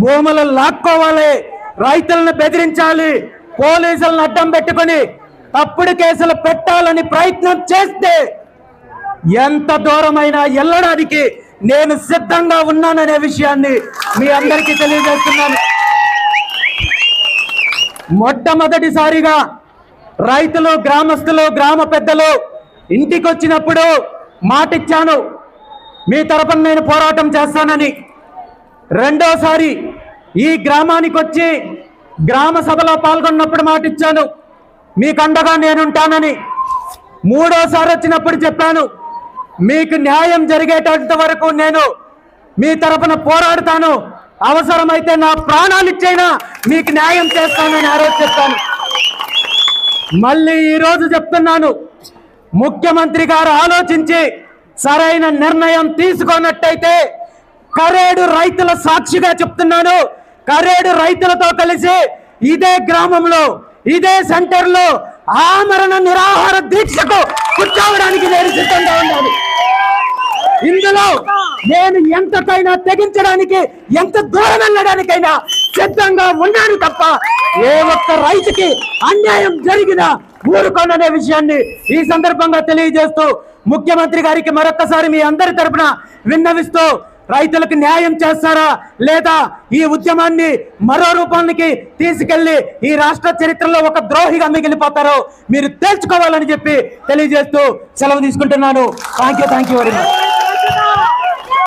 భూములు లాక్కోవాలి, రైతులను బెదిరించాలి, పోలీసులను అడ్డం పెట్టుకొని తప్పుడు కేసులు పెట్టాలని ప్రయత్నం చేస్తే ఎంత దూరమైనా వెళ్ళడానికి నేను సిద్ధంగా ఉన్నాననే విషయాన్ని మీ అందరికీ తెలియజేస్తున్నాను. మొట్టమొదటిసారిగా రైతులు, గ్రామస్తులు, గ్రామ పెద్దలు ఇంటికి వచ్చినప్పుడు మాటిచ్చాను, మీ తరపున నేను పోరాటం చేస్తానని. రెండోసారి ఈ గ్రామానికి వచ్చి గ్రామ సభలో పాల్గొన్నప్పుడు మాటిచ్చాను, మీకు అండగా నేనుంటానని. మూడోసారి వచ్చినప్పుడు చెప్పాను, మీకు న్యాయం జరిగేటంత వరకు నేను మీ తరపున పోరాడుతాను, అవసరమైతే నా ప్రాణాలు ఇచ్చైనా మీకు న్యాయం చేస్తానని ఆ రోజు చెప్పాను. మళ్ళీ ఈరోజు చెప్తున్నాను, ముఖ్యమంత్రి గారు ఆలోచించి సరైన నిర్ణయం తీసుకున్నట్టయితే కరేడు రైతుల సాక్షిగా చెప్తున్నాను, కరేడు రైతులతో కలిసి ఇదే గ్రామంలో, ఇదే సెంటర్లో ఆమరణ నిరాహార దీక్షకు కూర్చోవడానికి నేను సిద్ధంగా ఉన్నాను. ఇందులో నేను ఎంతకైనా తెగించడానికి, ఎంత దూరం వెళ్ళడానికైనా సిద్ధంగా ఉన్నాను తప్ప ఏ ఒక్క రైతుకి అన్యాయం జరిగినా ఊరుకోననే విషయాన్ని ఈ సందర్భంగా తెలియజేస్తూ ముఖ్యమంత్రి గారికి మరొక్కసారి మీ అందరి తరపున విన్నవిస్తూ, రైతులకు న్యాయం చేస్తారా లేదా ఈ ఉద్యమాన్ని మరో రూపానికి తీసుకెళ్లి ఈ రాష్ట్ర చరిత్రలో ఒక ద్రోహిగా మిగిలిపోతారో మీరు తేల్చుకోవాలని చెప్పి తెలియజేస్తూ సెలవు తీసుకుంటున్నాను. Thank you very much.